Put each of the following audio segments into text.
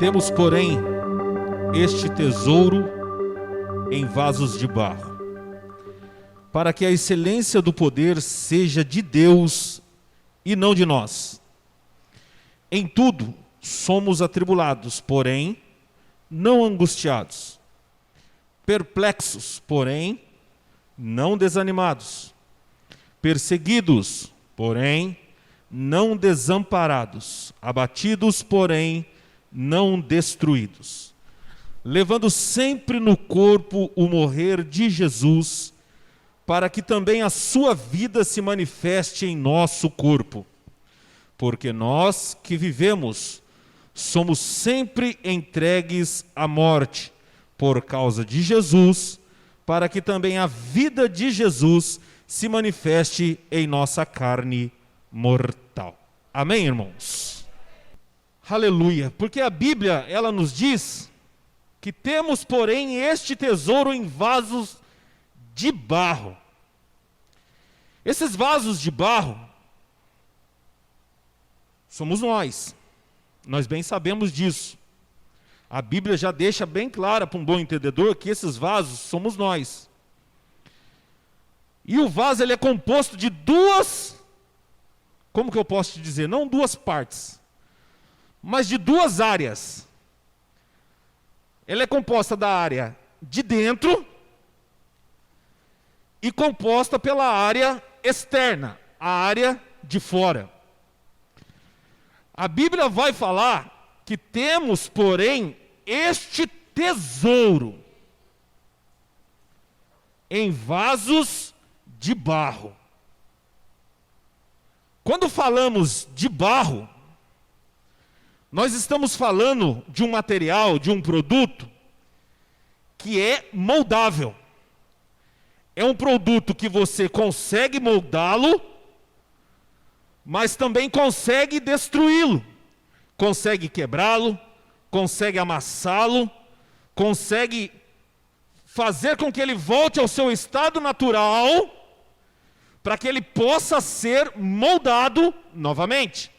Temos, porém, este tesouro em vasos de barro, para que a excelência do poder seja de Deus e não de nós. Em tudo somos atribulados, porém não angustiados, perplexos, porém não desanimados, perseguidos, porém não desamparados, abatidos, porém não destruídos, levando sempre no corpo o morrer de Jesus, para que também a sua vida se manifeste em nosso corpo. Porque nós que vivemos somos sempre entregues à morte por causa de Jesus, para que também a vida de Jesus se manifeste em nossa carne mortal. Amém, irmãos? Aleluia, porque a Bíblia, ela nos diz que temos, porém, este tesouro em vasos de barro. Esses vasos de barro somos nós. Nós bem sabemos disso. A Bíblia já deixa bem clara para um bom entendedor que esses vasos somos nós. E o vaso ele é composto de duas, como que eu posso te dizer? Não duas partes, mas de duas áreas. Ela é composta da área de dentro e composta pela área externa, a área de fora. A Bíblia vai falar que temos, porém, este tesouro em vasos de barro. Quando falamos de barro, nós estamos falando de um material, de um produto que é moldável. É um produto que você consegue moldá-lo, mas também consegue destruí-lo. Consegue quebrá-lo, consegue amassá-lo, consegue fazer com que ele volte ao seu estado natural, para que ele possa ser moldado novamente.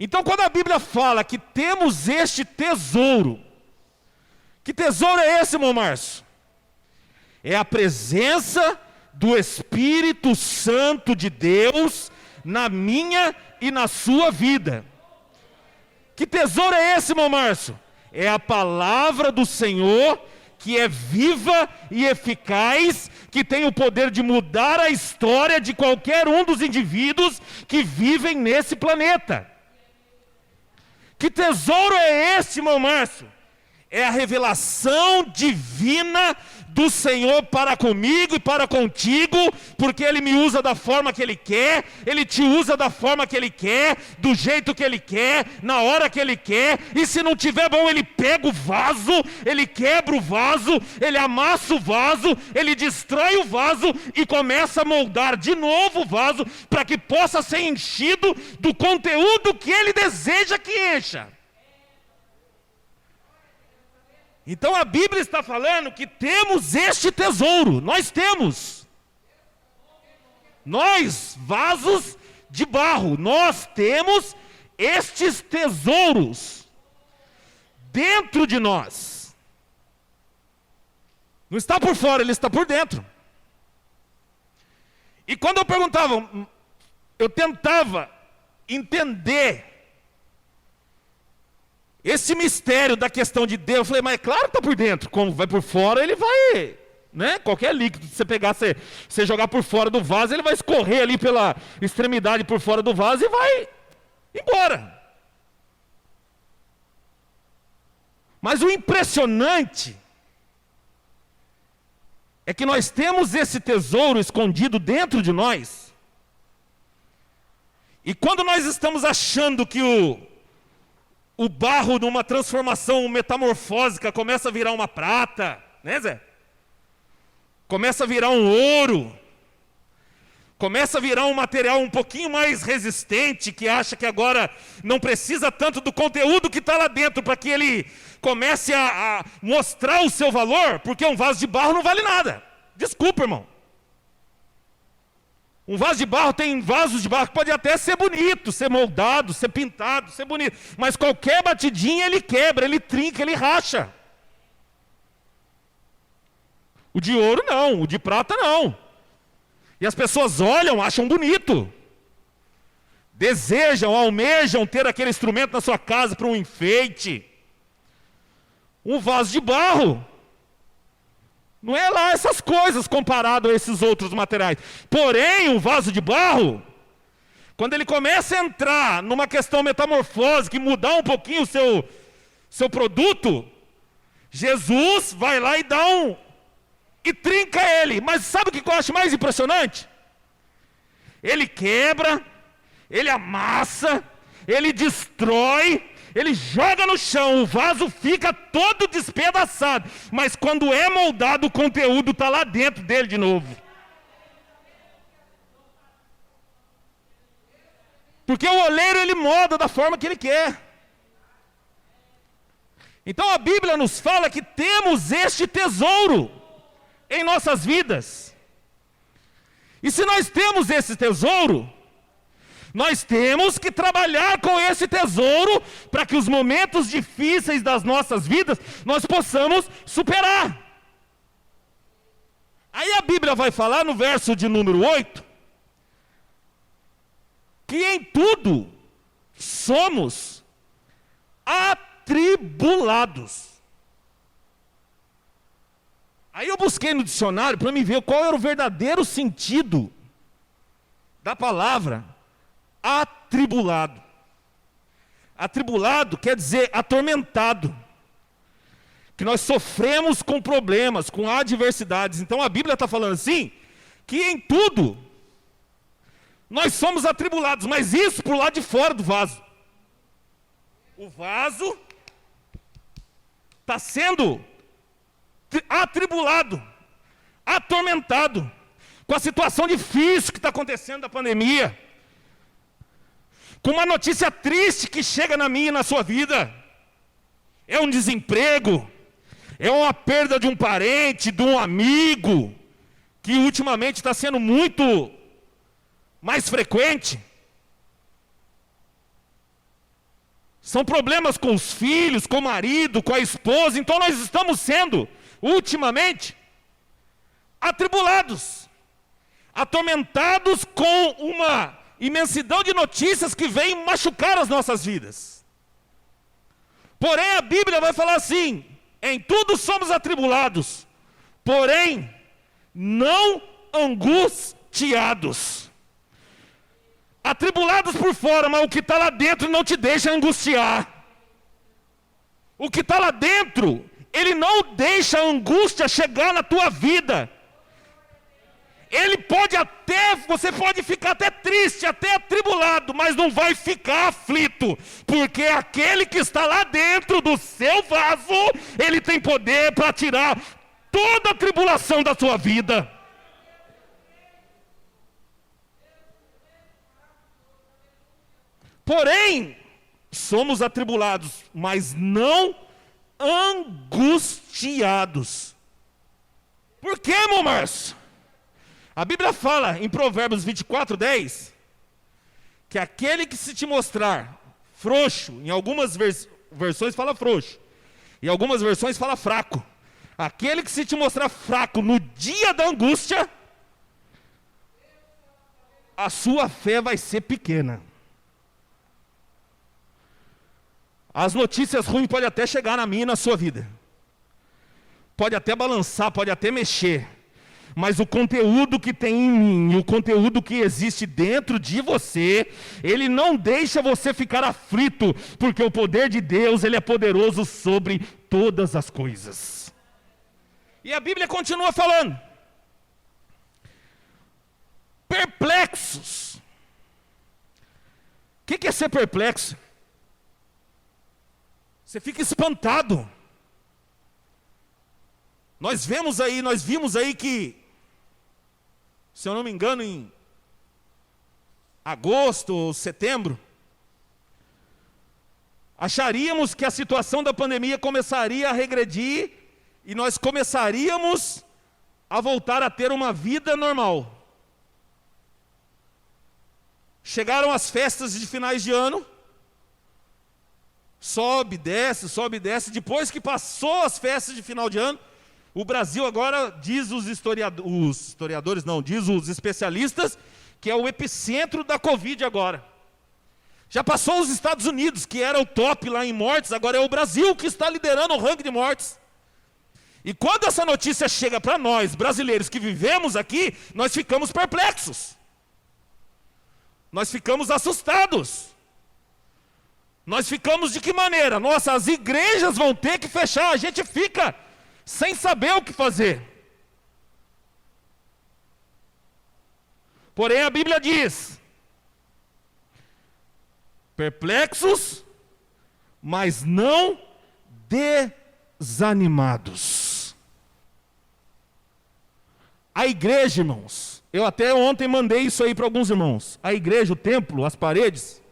Então, quando a Bíblia fala que temos este tesouro, que tesouro é esse, irmão Márcio? É a presença do Espírito Santo de Deus na minha e na sua vida. Que tesouro é esse, irmão Márcio? É a palavra do Senhor, que é viva e eficaz, que tem o poder de mudar a história de qualquer um dos indivíduos que vivem nesse planeta. Que tesouro é esse, irmão Márcio? É a revelação divina do Senhor para comigo e para contigo, porque Ele me usa da forma que Ele quer, Ele te usa da forma que Ele quer, do jeito que Ele quer, na hora que Ele quer, e se não tiver bom, Ele pega o vaso, Ele quebra o vaso, Ele amassa o vaso, Ele destrói o vaso e começa a moldar de novo o vaso, para que possa ser enchido do conteúdo que Ele deseja que encha. Então a Bíblia está falando que temos este tesouro, nós temos. Nós, vasos de barro, nós temos estes tesouros dentro de nós. Não está por fora, ele está por dentro. E quando eu tentava entender esse mistério da questão de Deus, eu falei, mas é claro que está por dentro, como vai por fora, ele vai, né? Qualquer líquido que você pegar, você jogar por fora do vaso, ele vai escorrer ali pela extremidade por fora do vaso e vai embora. Mas o impressionante é que nós temos esse tesouro escondido dentro de nós, e quando nós estamos achando que o barro, numa transformação metamorfósica, começa a virar uma prata, né, Zé? Começa a virar um ouro, começa a virar um material um pouquinho mais resistente, que acha que agora não precisa tanto do conteúdo que está lá dentro, para que ele comece a mostrar o seu valor, porque um vaso de barro não vale nada. Desculpa, irmão. Um vaso de barro, tem vasos de barro que pode até ser bonito, ser moldado, ser pintado, ser bonito. Mas qualquer batidinha ele quebra, ele trinca, ele racha. O de ouro não, o de prata não. E as pessoas olham, acham bonito. Desejam, almejam ter aquele instrumento na sua casa para um enfeite. Um vaso de barro. Não é lá essas coisas comparado a esses outros materiais. Porém, o vaso de barro, quando ele começa a entrar numa questão metamorfósica e mudar um pouquinho o seu produto, Jesus vai lá e dá e trinca ele. Mas sabe o que eu acho mais impressionante? Ele quebra, ele amassa, ele destrói, ele joga no chão, o vaso fica todo despedaçado. Mas quando é moldado, o conteúdo está lá dentro dele de novo. Porque o oleiro, ele molda da forma que ele quer. Então a Bíblia nos fala que temos este tesouro em nossas vidas. E se nós temos esse tesouro, nós temos que trabalhar com esse tesouro para que os momentos difíceis das nossas vidas nós possamos superar. Aí a Bíblia vai falar no verso de número 8, que em tudo somos atribulados. Aí eu busquei no dicionário para me ver qual era o verdadeiro sentido da palavra atribulado. Atribulado quer dizer atormentado. Que nós sofremos com problemas, com adversidades. Então a Bíblia está falando assim, que em tudo nós somos atribulados, mas isso por lado de fora do vaso. O vaso está sendo atribulado, atormentado, com a situação difícil que está acontecendo da pandemia, com uma notícia triste que chega na minha e na sua vida. É um desemprego, é uma perda de um parente, de um amigo, que ultimamente está sendo muito mais frequente. São problemas com os filhos, com o marido, com a esposa. Então nós estamos sendo, ultimamente, atribulados, atormentados com uma imensidão de notícias que vêm machucar as nossas vidas. Porém a Bíblia vai falar assim, em tudo somos atribulados, porém não angustiados. Atribulados por fora, mas o que está lá dentro não te deixa angustiar. O que está lá dentro, ele não deixa a angústia chegar na tua vida. Ele pode até, você pode ficar até triste, até atribulado, mas não vai ficar aflito, porque aquele que está lá dentro do seu vaso, ele tem poder para tirar toda a tribulação da sua vida. Porém, somos atribulados, mas não angustiados. Por quê, irmão Márcio? A Bíblia fala em Provérbios 24:10, que aquele que se te mostrar frouxo, em algumas versões fala frouxo, em algumas versões fala fraco. Aquele que se te mostrar fraco no dia da angústia, a sua fé vai ser pequena. As notícias ruins podem até chegar na minha e na sua vida. Pode até balançar, pode até mexer. Mas o conteúdo que tem em mim, o conteúdo que existe dentro de você, ele não deixa você ficar aflito, porque o poder de Deus, ele é poderoso sobre todas as coisas. E a Bíblia continua falando. Perplexos. O que é ser perplexo? Você fica espantado. Nós vimos aí que, se eu não me engano, em agosto ou setembro, acharíamos que a situação da pandemia começaria a regredir e nós começaríamos a voltar a ter uma vida normal. Chegaram as festas de finais de ano, sobe, desce. Depois que passou as festas de final de ano, o Brasil agora, diz os historiadores não, diz os especialistas, que é o epicentro da Covid agora. Já passou os Estados Unidos, que era o top lá em mortes, agora é o Brasil que está liderando o ranking de mortes. E quando essa notícia chega para nós, brasileiros que vivemos aqui, nós ficamos perplexos. Nós ficamos assustados. Nós ficamos de que maneira? Nossa, as igrejas vão ter que fechar, a gente fica sem saber o que fazer. Porém a Bíblia diz: perplexos, mas não desanimados. A igreja, irmãos, eu até ontem mandei isso aí para alguns irmãos. A igreja, o templo, as paredes,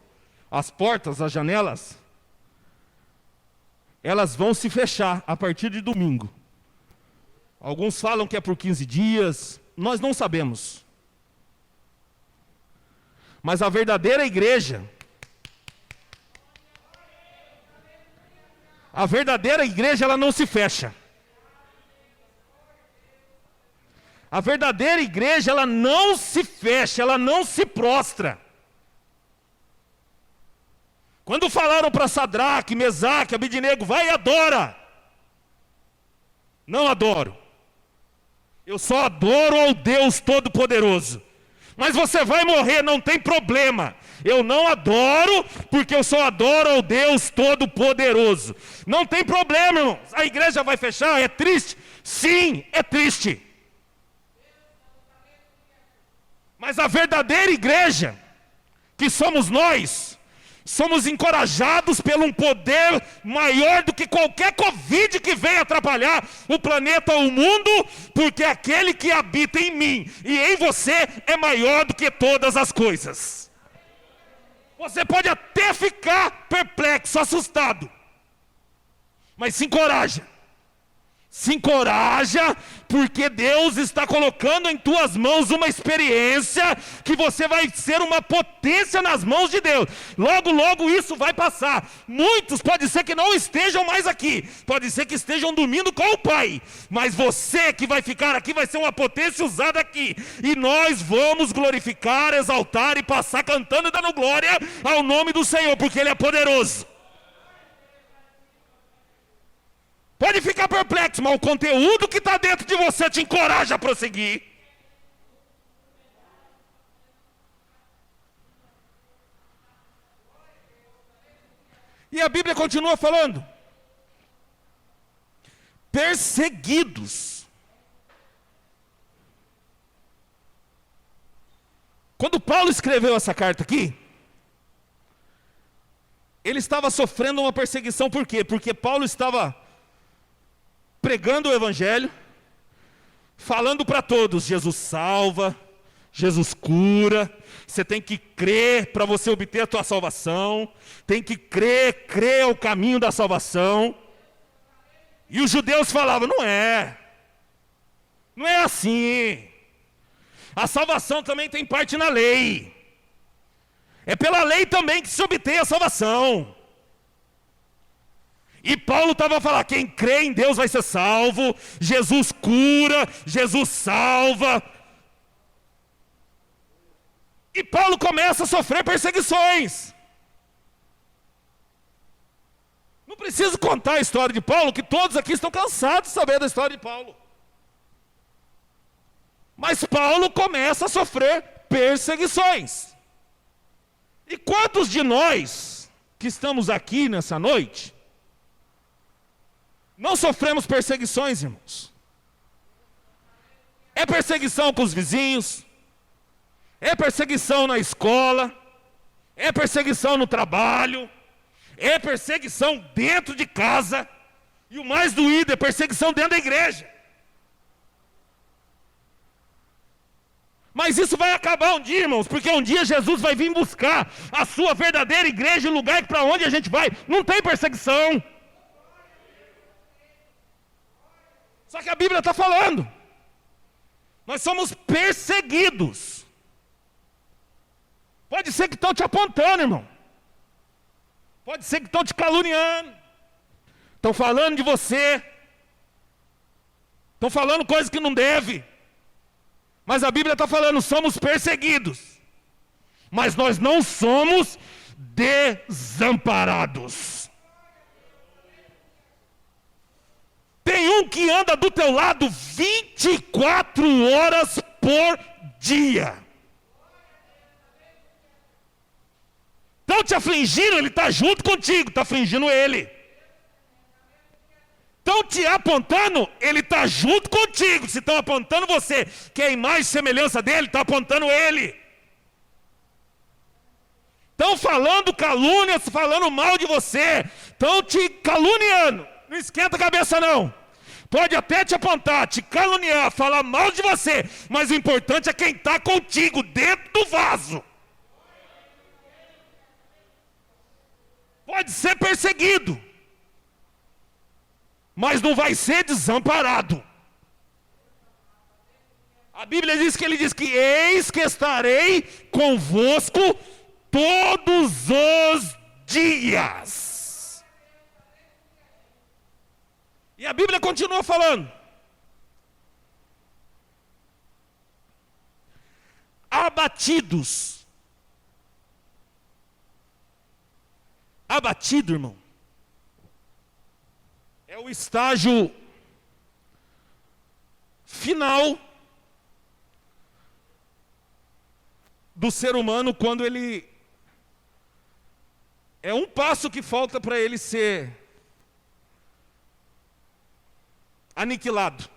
as portas, as janelas, elas vão se fechar a partir de domingo. Alguns falam que é por 15 dias, nós não sabemos. Mas a verdadeira igreja, ela não se fecha. A verdadeira igreja, ela não se fecha, ela não se prostra. Quando falaram para Sadraque, Mesaque, Abidnego, vai e adora. Não adoro. Eu só adoro ao Deus Todo-Poderoso. Mas você vai morrer, não tem problema. Eu não adoro, porque eu só adoro ao Deus Todo-Poderoso. Não tem problema, irmãos. A igreja vai fechar, é triste? Sim, é triste. Mas a verdadeira igreja, que somos nós, somos encorajados por um poder maior do que qualquer Covid que venha atrapalhar o planeta ou o mundo, porque aquele que habita em mim e em você é maior do que todas as coisas. Você pode até ficar perplexo, assustado, mas se encoraja. Se encoraja, porque Deus está colocando em tuas mãos uma experiência que você vai ser uma potência nas mãos de Deus. Logo, logo isso vai passar. Muitos pode ser que não estejam mais aqui, pode ser que estejam dormindo com o Pai, mas você que vai ficar aqui vai ser uma potência usada aqui, e nós vamos glorificar, exaltar e passar cantando e dando glória ao nome do Senhor, porque Ele é poderoso. Pode ficar perplexo, mas o conteúdo que está dentro de você te encoraja a prosseguir. E a Bíblia continua falando: perseguidos. Quando Paulo escreveu essa carta aqui, ele estava sofrendo uma perseguição. Por quê? Porque Paulo estava pregando o evangelho, falando para todos: Jesus salva, Jesus cura, você tem que crer para você obter a tua salvação, tem que crer é o caminho da salvação. E os judeus falavam: não é assim, a salvação também tem parte na lei, é pela lei também que se obtém a salvação. E Paulo estava falando: quem crê em Deus vai ser salvo, Jesus cura, Jesus salva. E Paulo começa a sofrer perseguições. Não preciso contar a história de Paulo, que todos aqui estão cansados de saber da história de Paulo. Mas Paulo começa a sofrer perseguições. E quantos de nós que estamos aqui nessa noite não sofremos perseguições, irmãos? É perseguição com os vizinhos, é perseguição na escola, é perseguição no trabalho, é perseguição dentro de casa, e o mais doído é perseguição dentro da igreja. Mas isso vai acabar um dia, irmãos, porque um dia Jesus vai vir buscar a sua verdadeira igreja, o lugar para onde a gente vai não tem perseguição. Só que a Bíblia está falando: nós somos perseguidos. Pode ser que estão te apontando, irmão. Pode ser que estão te caluniando. Estão falando de você. Estão falando coisas que não deve. Mas a Bíblia está falando, somos perseguidos. Mas nós não somos desamparados. Tem um que anda do teu lado 24 horas por dia. Estão te afligindo, ele está junto contigo, está afligindo ele. Estão te apontando, ele está junto contigo. Se estão apontando você, que é a imagem e semelhança dele, está apontando ele. Estão falando calúnias, falando mal de você. Estão te caluniando. Não esquenta a cabeça não. Pode até te apontar, te caluniar, falar mal de você. Mas o importante é quem está contigo, dentro do vaso. Pode ser perseguido, mas não vai ser desamparado. A Bíblia diz que ele diz que eis que estarei convosco todos os dias. E a Bíblia continua falando. Abatidos. Abatido, irmão, é o estágio final do ser humano quando ele é um passo que falta para ele ser aniquilado.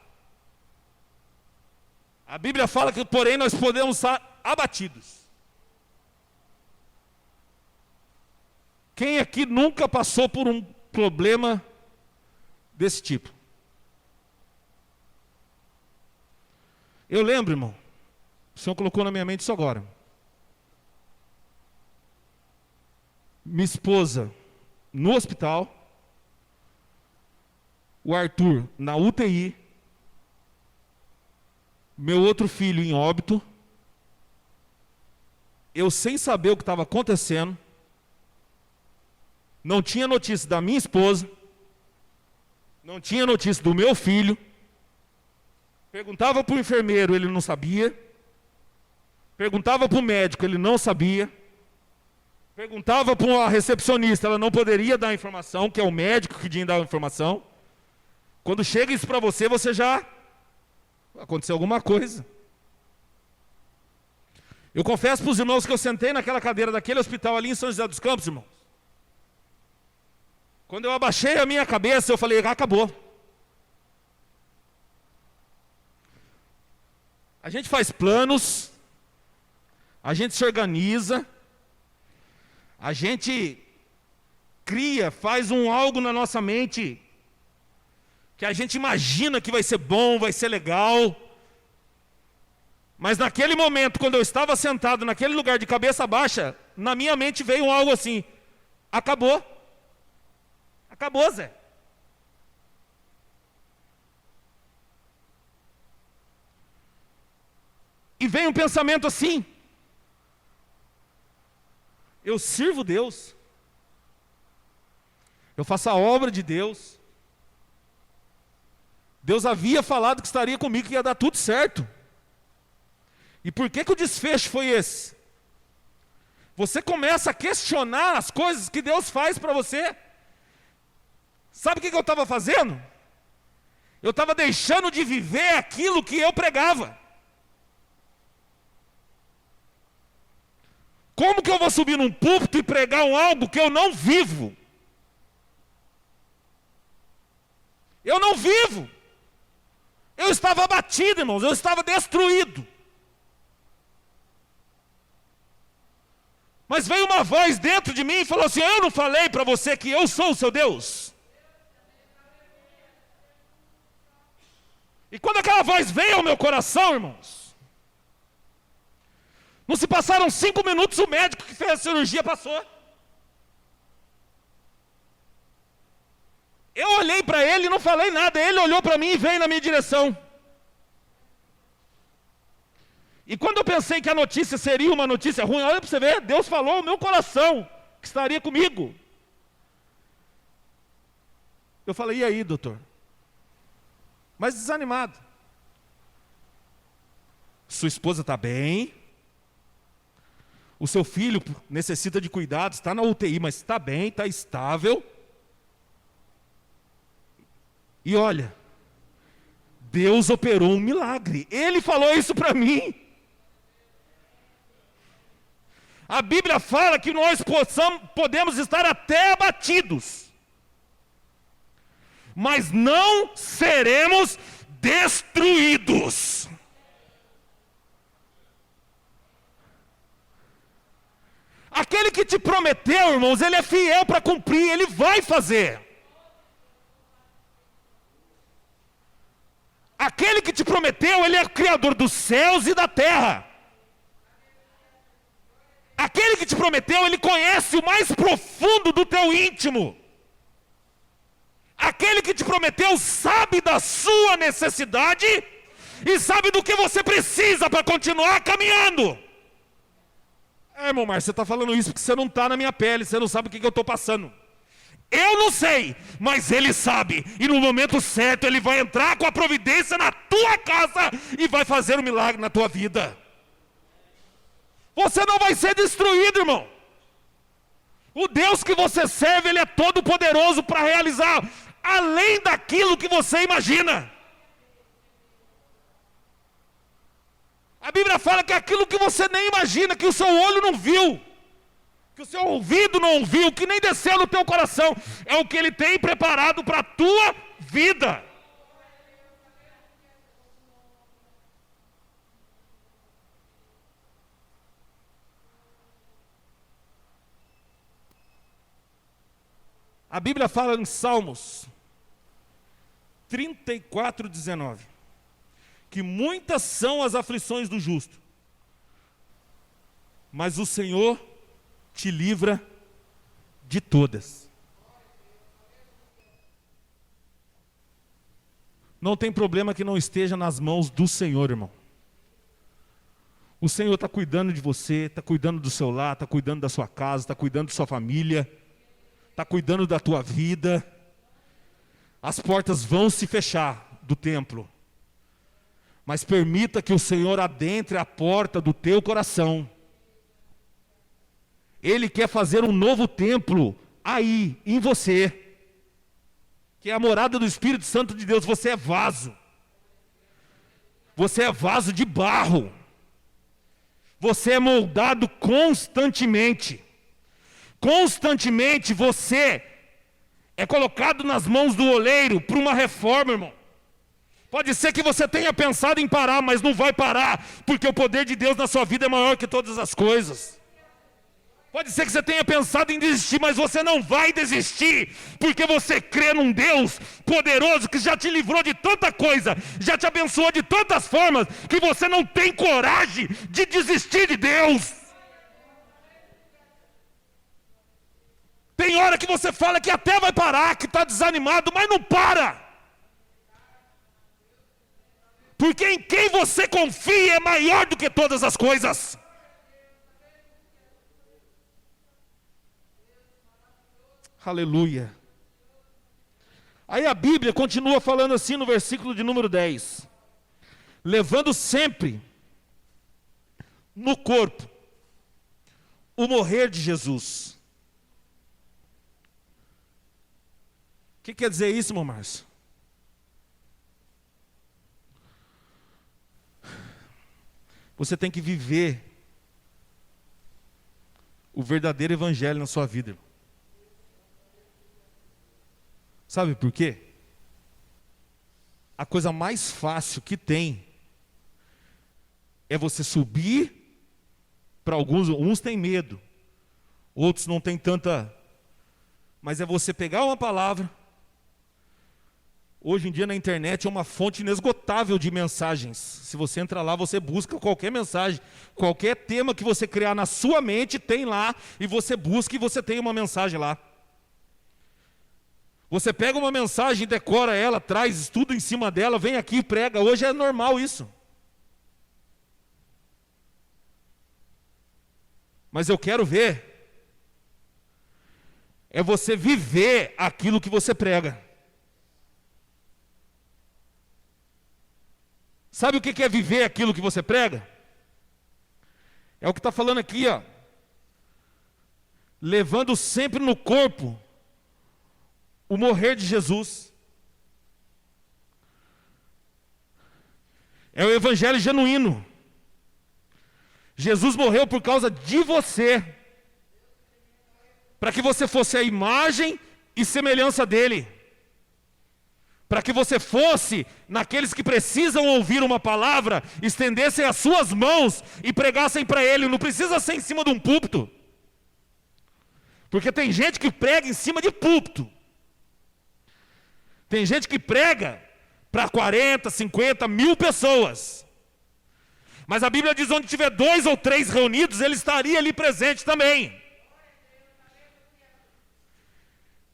A Bíblia fala que, porém, nós podemos estar abatidos. Quem aqui nunca passou por um problema desse tipo? Eu lembro, irmão, o Senhor colocou na minha mente isso agora. Minha esposa no hospital, o Arthur na UTI, meu outro filho em óbito, eu sem saber o que estava acontecendo, não tinha notícia da minha esposa, não tinha notícia do meu filho, perguntava para o enfermeiro, ele não sabia, perguntava para o médico, ele não sabia, perguntava para a recepcionista, ela não poderia dar a informação, que é o médico que tinha que dar a informação. Quando chega isso para você, você já aconteceu alguma coisa. Eu confesso para os irmãos que eu sentei naquela cadeira daquele hospital ali em São José dos Campos, irmãos. Quando eu abaixei a minha cabeça, eu falei, acabou. A gente faz planos, a gente se organiza, a gente cria, faz algo na nossa mente, que a gente imagina que vai ser bom, vai ser legal. Mas naquele momento, quando eu estava sentado naquele lugar de cabeça baixa, na minha mente veio algo assim, acabou. Acabou, Zé. E vem um pensamento assim, eu sirvo Deus, eu faço a obra de Deus, Deus havia falado que estaria comigo, que ia dar tudo certo. E por que o desfecho foi esse? Você começa a questionar as coisas que Deus faz para você. Sabe o que eu estava fazendo? Eu estava deixando de viver aquilo que eu pregava. Como que eu vou subir num púlpito e pregar algo que eu não vivo? Eu não vivo. Eu estava abatido, irmãos, eu estava destruído. Mas veio uma voz dentro de mim e falou assim, eu não falei para você que eu sou o seu Deus? E quando aquela voz veio ao meu coração, irmãos, não se passaram 5 minutos, o médico que fez a cirurgia passou. Eu olhei para ele e não falei nada, ele olhou para mim e veio na minha direção. E quando eu pensei que a notícia seria uma notícia ruim, olha para você ver, Deus falou ao meu coração que estaria comigo. Eu falei, e aí, doutor? Mas desanimado. Sua esposa está bem. O seu filho necessita de cuidados, está na UTI, mas está bem, está estável. E olha, Deus operou um milagre. Ele falou isso para mim. A Bíblia fala que nós podemos estar até abatidos, mas não seremos destruídos. Aquele que te prometeu, irmãos, ele é fiel para cumprir, ele vai fazer. Aquele que te prometeu, ele é o Criador dos céus e da terra. Aquele que te prometeu, ele conhece o mais profundo do teu íntimo. Aquele que te prometeu sabe da sua necessidade e sabe do que você precisa para continuar caminhando. Irmão Márcio, você está falando isso porque você não está na minha pele, você não sabe o que eu estou passando. Eu não sei, mas Ele sabe. E no momento certo Ele vai entrar com a providência na tua casa e vai fazer um milagre na tua vida. Você não vai ser destruído, irmão. O Deus que você serve, Ele é todo poderoso para realizar além daquilo que você imagina. A Bíblia fala que aquilo que você nem imagina, que o seu olho não viu, que o seu ouvido não ouviu, que nem desceu no teu coração, é o que Ele tem preparado para a tua vida. A Bíblia fala em Salmos 34:19, que muitas são as aflições do justo, mas o Senhor te livra de todas. Não tem problema que não esteja nas mãos do Senhor, irmão. O Senhor está cuidando de você, está cuidando do seu lar, está cuidando da sua casa, está cuidando da sua família, está cuidando da tua vida. As portas vão se fechar do templo, mas permita que o Senhor adentre a porta do teu coração. Ele quer fazer um novo templo aí, em você, que é a morada do Espírito Santo de Deus. Você é vaso. Você é vaso de barro. Você é moldado constantemente. Constantemente você é colocado nas mãos do oleiro para uma reforma, irmão. Pode ser que você tenha pensado em parar, mas não vai parar, porque o poder de Deus na sua vida é maior que todas as coisas. Pode ser que você tenha pensado em desistir, mas você não vai desistir, porque você crê num Deus poderoso que já te livrou de tanta coisa, já te abençoou de tantas formas, que você não tem coragem de desistir de Deus. Tem hora que você fala que até vai parar, que está desanimado, mas não para. Porque em quem você confia é maior do que todas as coisas. Aleluia. Aí a Bíblia continua falando assim no versículo de número 10. Levando sempre no corpo o morrer de Jesus. O que quer dizer isso, irmão Márcio? Você tem que viver o verdadeiro evangelho na sua vida. Sabe por quê? A coisa mais fácil que tem é você subir para alguns, uns têm medo, outros não têm tanta, mas é você pegar uma palavra. Hoje em dia na internet é uma fonte inesgotável de mensagens. Se você entra lá, você busca qualquer mensagem, qualquer tema que você criar na sua mente tem lá, e você busca e você tem uma mensagem lá. Você pega uma mensagem, decora ela, traz estudo em cima dela, vem aqui e prega. Hoje é normal isso. Mas eu quero ver é você viver aquilo que você prega. Sabe o que é viver aquilo que você prega? É o que está falando aqui, ó. Levando sempre no corpo o morrer de Jesus. É o evangelho genuíno. Jesus morreu por causa de você, para que você fosse a imagem e semelhança dele, para que você fosse naqueles que precisam ouvir uma palavra, estendessem as suas mãos e pregassem para ele. Não precisa ser em cima de um púlpito, porque tem gente que prega em cima de púlpito, tem gente que prega para 40, 50, 1000 pessoas, mas a Bíblia diz: onde tiver 2 ou 3 reunidos, ele estaria ali presente também.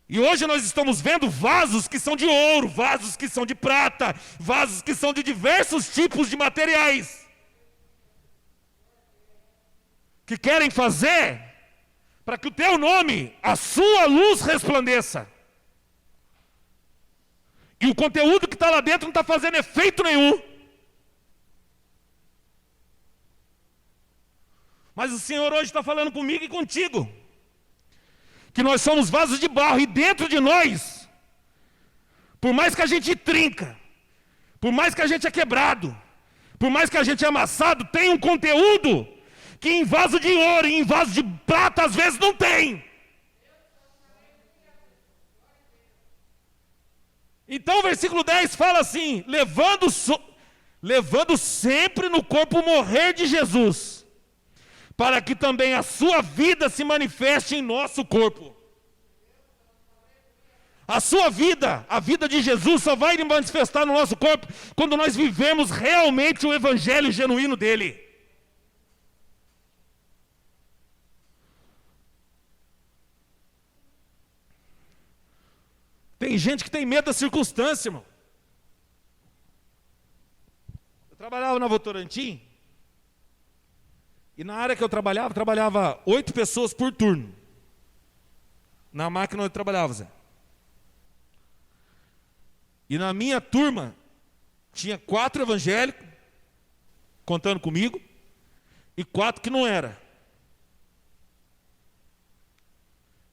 E hoje nós estamos vendo vasos que são de ouro, vasos que são de prata, vasos que são de diversos tipos de materiais, que querem fazer para que o teu nome, a sua luz resplandeça. E o conteúdo que está lá dentro não está fazendo efeito nenhum. Mas o Senhor hoje está falando comigo e contigo, que nós somos vasos de barro, e dentro de nós, por mais que a gente trinca, por mais que a gente é quebrado, por mais que a gente é amassado, tem um conteúdo que em vaso de ouro e em vaso de prata às vezes não tem. Então o versículo 10 fala assim: levando sempre no corpo o morrer de Jesus, para que também a sua vida se manifeste em nosso corpo. A sua vida, a vida de Jesus, só vai manifestar no nosso corpo quando nós vivemos realmente o evangelho genuíno dele. Tem gente que tem medo da circunstância, irmão. Eu trabalhava na Votorantim, e na área que eu trabalhava 8 pessoas por turno. Na máquina onde eu trabalhava, Zé. E na minha turma, tinha 4 evangélicos, contando comigo, e 4 que não era.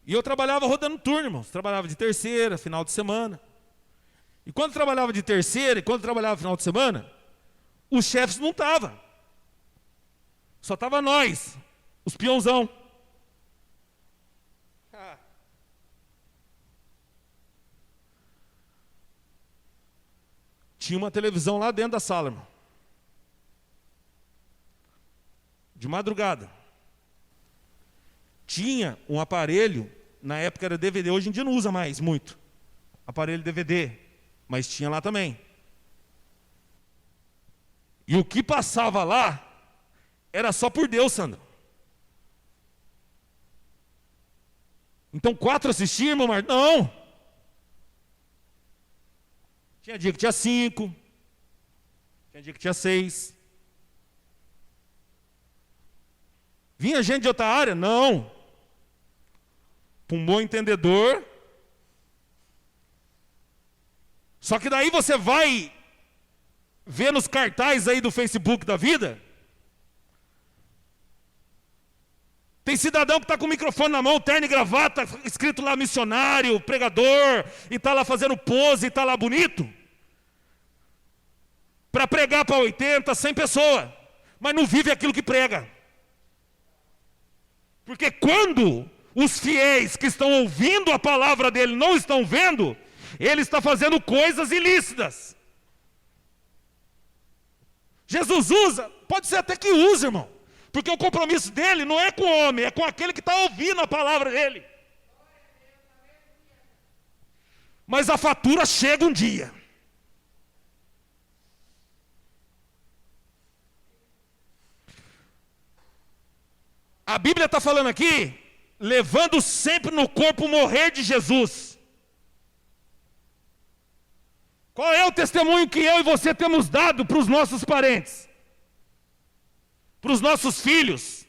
E eu trabalhava rodando turno, irmãos. Trabalhava de terceira, final de semana. E quando trabalhava de terceira e quando trabalhava final de semana, os chefes não estavam. Só estava nós, os peãozão. Tinha uma televisão lá dentro da sala, irmão. De madrugada. Tinha um aparelho, na época era DVD, hoje em dia não usa mais muito. Aparelho DVD, mas tinha lá também. E o que passava lá era só por Deus, Sandro. Então 4 assistiam, irmão Marcos? Não. Tinha dia que tinha 5. Tinha dia que tinha 6. Vinha gente de outra área? Não. Para um bom entendedor. Só que daí você vai ver nos cartazes aí do Facebook da vida. Tem cidadão que está com o microfone na mão, terno e gravata, escrito lá missionário, pregador, e está lá fazendo pose, e está lá bonito, para pregar para 80, 100 pessoas, mas não vive aquilo que prega. Porque quando os fiéis que estão ouvindo a palavra dele não estão vendo, ele está fazendo coisas ilícitas. Jesus usa, pode ser até que use, irmão. Porque o compromisso dele não é com o homem, é com aquele que está ouvindo a palavra dele. Mas a fatura chega um dia. A Bíblia está falando aqui, levando sempre no corpo o morrer de Jesus. Qual é o testemunho que eu e você temos dado para os nossos parentes? Para os nossos filhos?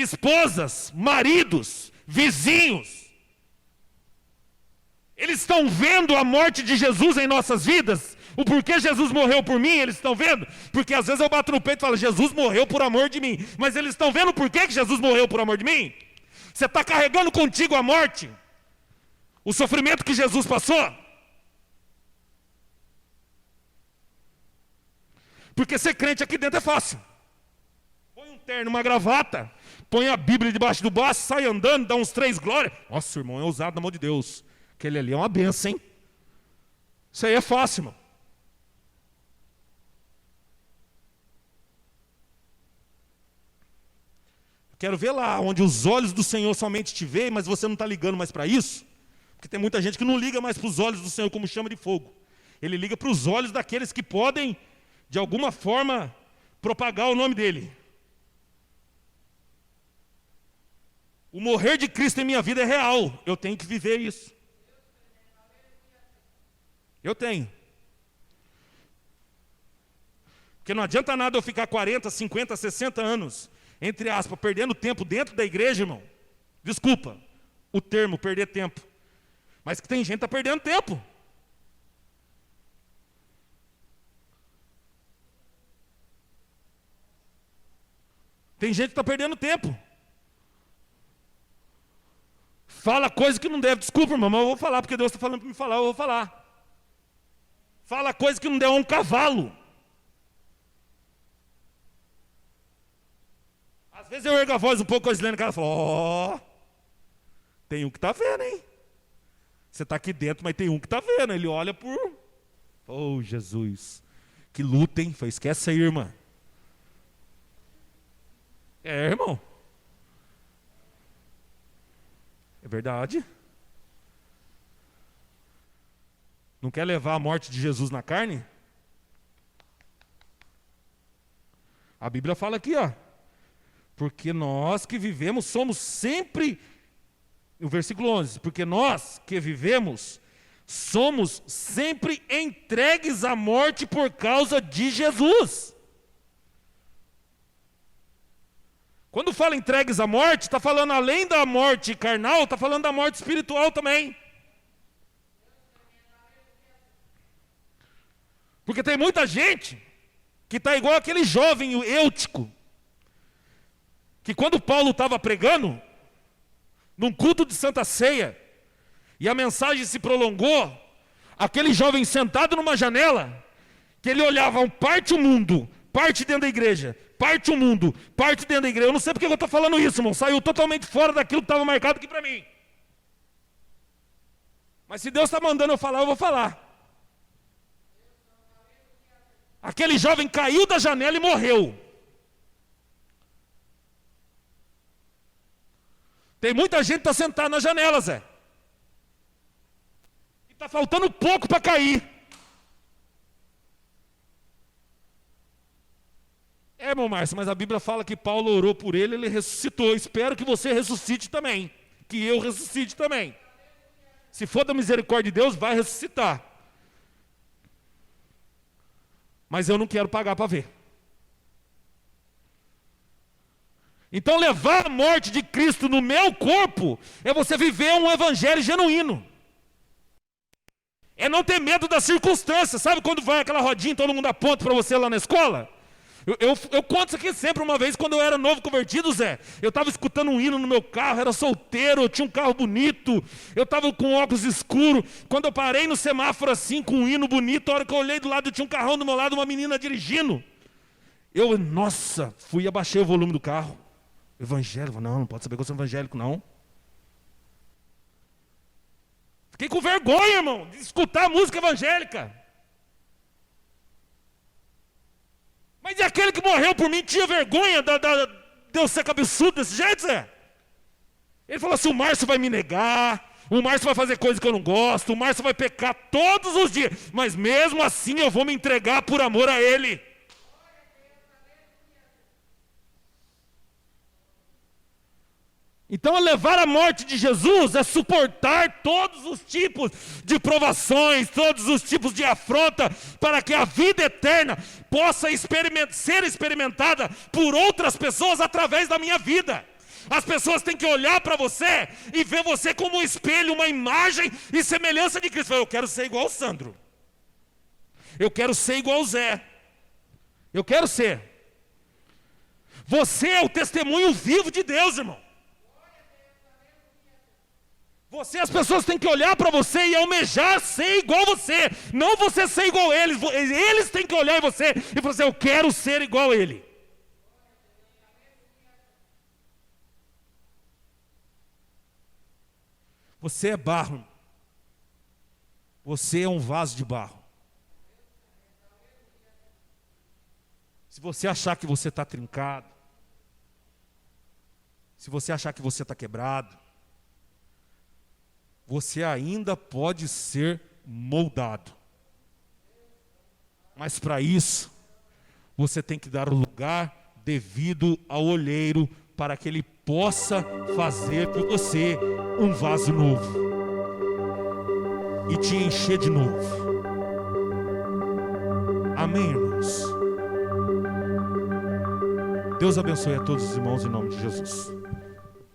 esposas, maridos, vizinhos. Eles estão vendo a morte de Jesus em nossas vidas. O porquê Jesus morreu por mim, eles estão vendo. Porque às vezes eu bato no peito e falo, Jesus morreu por amor de mim. Mas eles estão vendo o porquê que Jesus morreu por amor de mim? Você está carregando contigo a morte? O sofrimento que Jesus passou? Porque ser crente aqui dentro é fácil. Põe um terno, uma gravata, põe a Bíblia debaixo do braço, sai andando, dá uns 3 glórias. Nossa, irmão, é ousado na mão de Deus. Aquele ali é uma benção, hein? Isso aí é fácil, irmão. Quero ver lá, onde os olhos do Senhor somente te veem, mas você não está ligando mais para isso. Porque tem muita gente que não liga mais para os olhos do Senhor como chama de fogo. Ele liga para os olhos daqueles que podem, de alguma forma, propagar o nome dele. O morrer de Cristo em minha vida é real. Eu tenho que viver isso. Eu tenho. Porque não adianta nada eu ficar 40, 50, 60 anos, entre aspas, perdendo tempo dentro da igreja, irmão. Desculpa o termo, perder tempo. Mas que tem gente que está perdendo tempo. Tem gente que está perdendo tempo. Fala coisa que não deve. Desculpa, irmão, mas eu vou falar, porque Deus está falando para me falar, eu vou falar. Fala coisa que não deu a um cavalo. Às vezes eu ergo a voz um pouco com a Islene, ela fala, ó, tem um que está vendo, hein? Você está aqui dentro, mas tem um que está vendo. Ele olha por... Oh, Jesus. Que luta, hein? Falei, esquece aí, irmã. É, irmão. É verdade. Não quer levar a morte de Jesus na carne? A Bíblia fala aqui, ó. Porque nós que vivemos somos sempre... O versículo 11. Porque nós que vivemos somos sempre entregues à morte por causa de Jesus. Quando fala entregues à morte, está falando além da morte carnal, está falando da morte espiritual também. Porque tem muita gente que está igual aquele jovem Eutico, que quando Paulo estava pregando, num culto de Santa Ceia, e a mensagem se prolongou, aquele jovem sentado numa janela, que ele olhava parte o mundo, parte dentro da igreja, parte o mundo, parte dentro da igreja. Eu não sei porque eu estou falando isso, irmão. Saiu totalmente fora daquilo que estava marcado aqui para mim. Mas se Deus está mandando eu falar, eu vou falar. Aquele jovem caiu da janela e morreu. Tem muita gente que está sentada na janela, Zé. E está faltando pouco para cair. É, irmão Márcio, mas a Bíblia fala que Paulo orou por ele, ele ressuscitou. Espero que você ressuscite também. Que eu ressuscite também. Se for da misericórdia de Deus, vai ressuscitar. Mas eu não quero pagar para ver. Então levar a morte de Cristo no meu corpo é você viver um evangelho genuíno. É não ter medo das circunstâncias. Sabe quando vai aquela rodinha e todo mundo aponta para você lá na escola? Eu conto isso aqui sempre. Uma vez, quando eu era novo convertido, Zé, eu estava escutando um hino no meu carro, era solteiro, eu tinha um carro bonito, eu estava com óculos escuros. Quando eu parei no semáforo assim, com um hino bonito, a hora que eu olhei do lado, eu tinha um carrão do meu lado, uma menina dirigindo. Nossa, fui e abaixei o volume do carro. Evangélico? Não pode saber que eu sou evangélico, não. Fiquei com vergonha, irmão, de escutar a música evangélica. Mas e aquele que morreu por mim tinha vergonha de eu ser cabeçudo desse jeito, Zé? Ele falou assim, o Márcio vai me negar, o Márcio vai fazer coisa que eu não gosto, o Márcio vai pecar todos os dias, mas mesmo assim eu vou me entregar por amor a ele. Então, levar a morte de Jesus é suportar todos os tipos de provações, todos os tipos de afronta, para que a vida eterna possa ser experimentada por outras pessoas através da minha vida. As pessoas têm que olhar para você e ver você como um espelho, uma imagem e semelhança de Cristo. Eu quero ser igual ao Sandro. Eu quero ser igual ao Zé. Eu quero ser. Você é o testemunho vivo de Deus, irmão. Você, as pessoas têm que olhar para você e almejar ser igual a você. Não você ser igual a eles. Eles têm que olhar em você e falar assim, eu quero ser igual a ele. Você é barro. Você é um vaso de barro. Se você achar que você está trincado, se você achar que você está quebrado, você ainda pode ser moldado. Mas para isso, você tem que dar o lugar devido ao olheiro para que ele possa fazer de você um vaso novo e te encher de novo. Amém, irmãos? Deus abençoe a todos os irmãos em nome de Jesus.